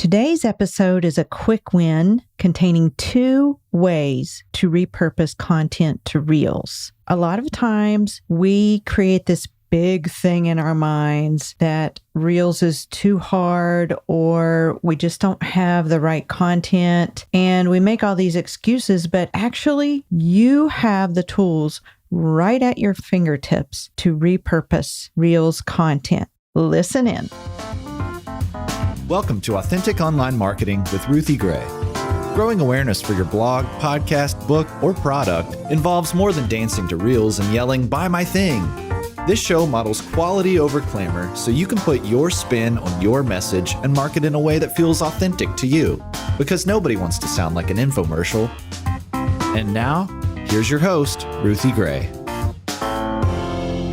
Today's episode is a quick win containing 2 ways to repurpose content to Reels. A lot of times we create this big thing in our minds that Reels is too hard or we just don't have the right content, and we make all these excuses, but actually you have the tools right at your fingertips to repurpose Reels content. Listen in. Welcome to Authentic Online Marketing with Ruthie Gray. Growing awareness for your blog, podcast, book, or product involves more than dancing to Reels and yelling, "Buy my thing." This show models quality over clamor so you can put your spin on your message and market in a way that feels authentic to you, because nobody wants to sound like an infomercial. And now, here's your host, Ruthie Gray.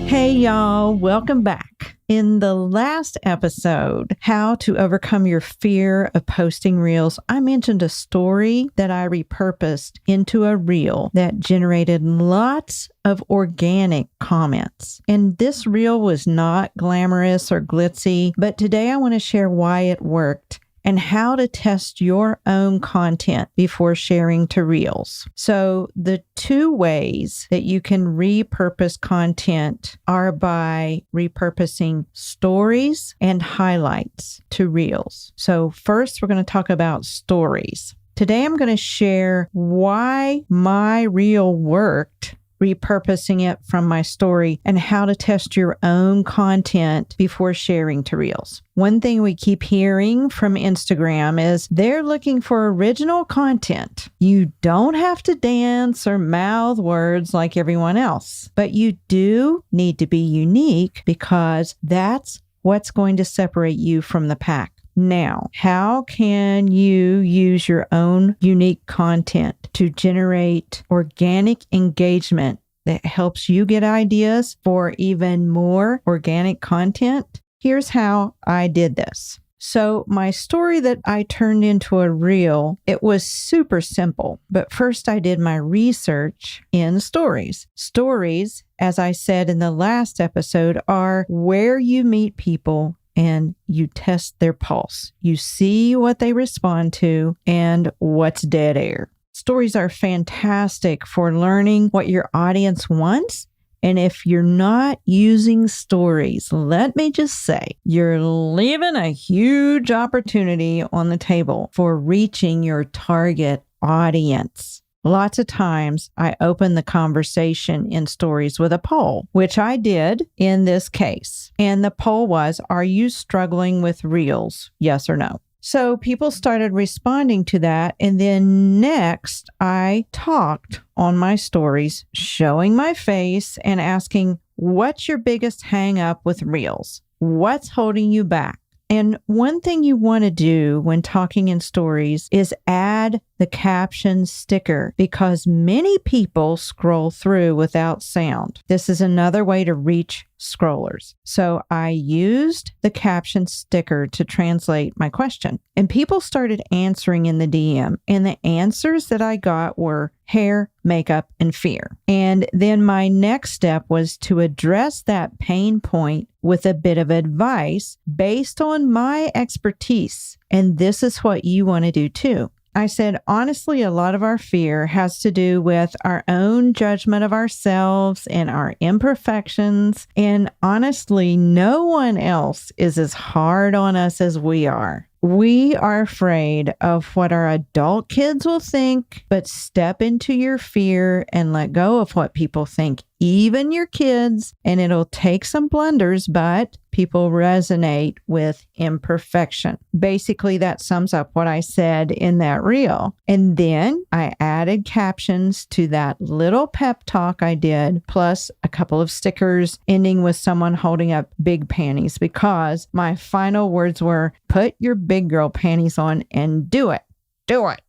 Hey y'all, welcome back. In the last episode, How to Overcome Your Fear of Posting Reels, I mentioned a story that I repurposed into a reel that generated lots of organic comments. And this reel was not glamorous or glitzy, but today I want to share why it worked and how to test your own content before sharing to Reels. So the 2 ways that you can repurpose content are by repurposing stories and highlights to Reels. So first, we're going to talk about stories. Today, I'm going to share why my reel worked, repurposing it from my story, and how to test your own content before sharing to Reels. One thing we keep hearing from Instagram is they're looking for original content. You don't have to dance or mouth words like everyone else, but you do need to be unique because that's what's going to separate you from the pack. Now, how can you use your own unique content to generate organic engagement that helps you get ideas for even more organic content? Here's how I did this. So my story that I turned into a reel, it was super simple. But first I did my research in stories. Stories, as I said in the last episode, are where you meet people and you test their pulse. You see what they respond to and what's dead air. Stories are fantastic for learning what your audience wants. And if you're not using stories, let me just say, you're leaving a huge opportunity on the table for reaching your target audience. Lots of times I open the conversation in stories with a poll, which I did in this case. And the poll was, are you struggling with Reels? Yes or no? So people started responding to that. And then next I talked on my stories, showing my face and asking, what's your biggest hang up with Reels? What's holding you back? And one thing you want to do when talking in stories is add the caption sticker, because many people scroll through without sound. This is another way to reach scrollers. So I used the caption sticker to translate my question, and people started answering in the DM. And the answers that I got were hair, makeup, and fear. And then my next step was to address that pain point with a bit of advice based on my expertise. And this is what you want to do too. I said, honestly, a lot of our fear has to do with our own judgment of ourselves and our imperfections. And honestly, no one else is as hard on us as we are. We are afraid of what our adult kids will think, but step into your fear and let go of what people think, even your kids, and it'll take some blunders, but people resonate with imperfection. Basically, that sums up what I said in that reel. And then I added captions to that little pep talk I did, plus a couple of stickers ending with someone holding up big panties, because my final words were, put your big girl panties on and do it. Do it.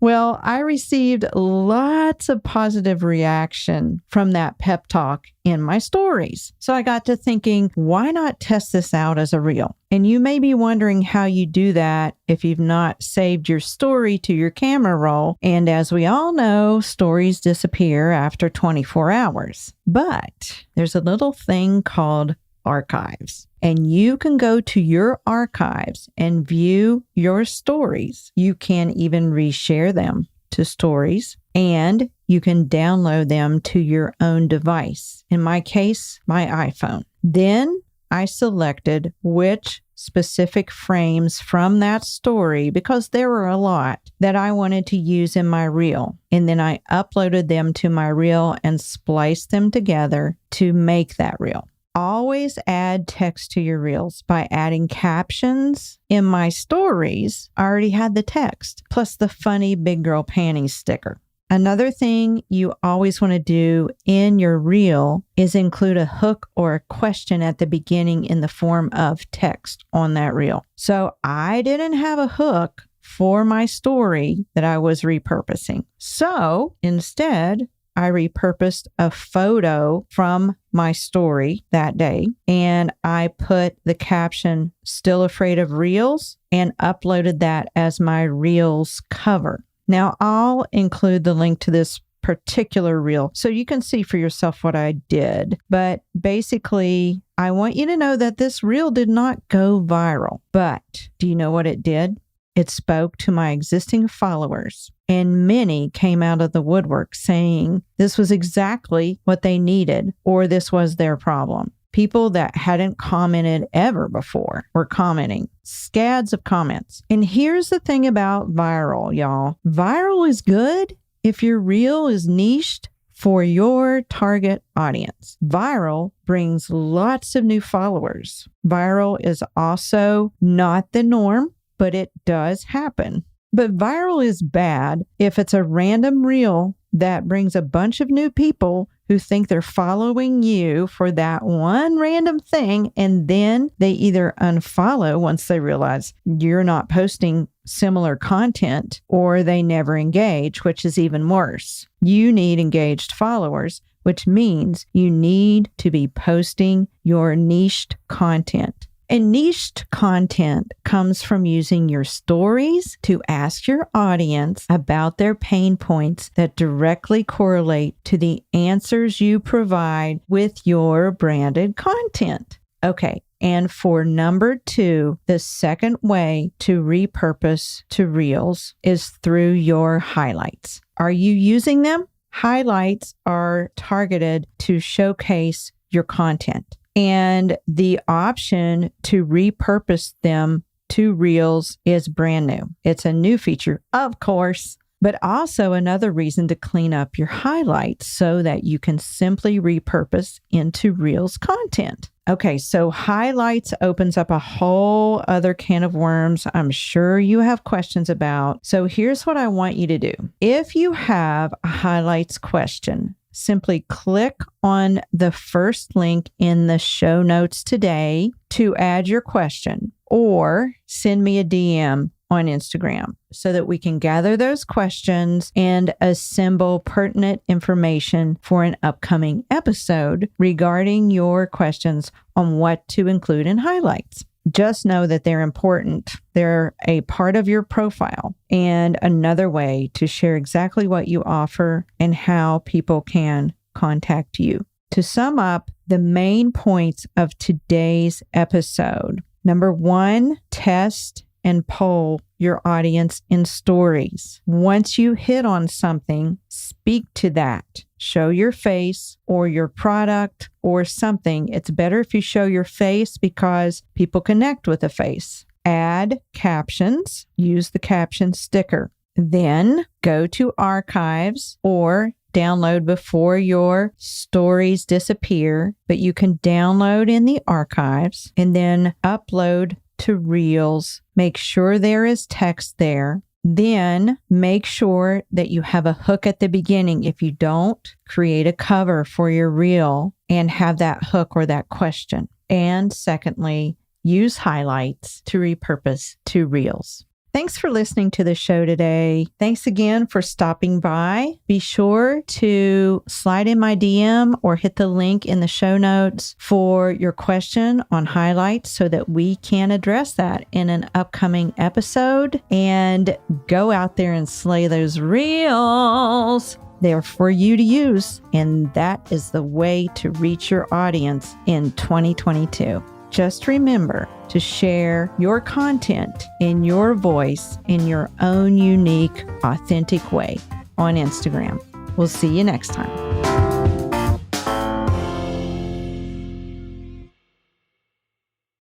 Well, I received lots of positive reaction from that pep talk in my stories. So I got to thinking, why not test this out as a reel? And you may be wondering how you do that if you've not saved your story to your camera roll. And as we all know, stories disappear after 24 hours. But there's a little thing called archives. and you can go to your archives and view your stories. You can even reshare them to stories, and you can download them to your own device. In my case, my iPhone. Then I selected which specific frames from that story, because there were a lot that I wanted to use in my reel. And then I uploaded them to my reel and spliced them together to make that reel. Always add text to your reels by adding captions. In my stories, I already had the text, plus the funny big girl panties sticker. Another thing you always want to do in your reel is include a hook or a question at the beginning in the form of text on that reel. So I didn't have a hook for my story that I was repurposing. So instead, I repurposed a photo from my story that day, and I put the caption, "Still Afraid of Reels," and uploaded that as my Reels cover. Now, I'll include the link to this particular reel so you can see for yourself what I did. But basically, I want you to know that this reel did not go viral. But do you know what it did? It spoke to my existing followers, and many came out of the woodwork saying this was exactly what they needed, or this was their problem. People that hadn't commented ever before were commenting. Scads of comments. And here's the thing about viral, y'all. Viral is good if your reel is niched for your target audience. Viral brings lots of new followers. Viral is also not the norm, but it does happen. But viral is bad if it's a random reel that brings a bunch of new people who think they're following you for that one random thing, and then they either unfollow once they realize you're not posting similar content, or they never engage, which is even worse. You need engaged followers, which means you need to be posting your niched content. And niched content comes from using your stories to ask your audience about their pain points that directly correlate to the answers you provide with your branded content. Okay, and for number 2, the second way to repurpose to Reels is through your highlights. Are you using them? Highlights are targeted to showcase your content. And the option to repurpose them to Reels is brand new. It's a new feature, of course, but also another reason to clean up your highlights so that you can simply repurpose into Reels content. Okay, so highlights opens up a whole other can of worms I'm sure you have questions about. So here's what I want you to do. If you have a highlights question, simply click on the first link in the show notes today to add your question, or send me a DM on Instagram so that we can gather those questions and assemble pertinent information for an upcoming episode regarding your questions on what to include in highlights. Just know that they're important. They're a part of your profile and another way to share exactly what you offer and how people can contact you. To sum up the main points of today's episode, number 1, test and poll your audience in stories. Once you hit on something, speak to that. Show your face or your product or something. It's better if you show your face because people connect with a face. Add captions. Use the caption sticker. Then go to archives or download before your stories disappear, but you can download in the archives and then upload to Reels. Make sure there is text there. Then make sure that you have a hook at the beginning. If you don't, create a cover for your reel and have that hook or that question. And secondly, use highlights to repurpose to Reels. Thanks for listening to the show today. Thanks again for stopping by. Be sure to slide in my DM or hit the link in the show notes for your question on highlights so that we can address that in an upcoming episode. And go out there and slay those reels. They're for you to use, and that is the way to reach your audience in 2022. Just remember to share your content in your voice in your own unique, authentic way on Instagram. We'll see you next time.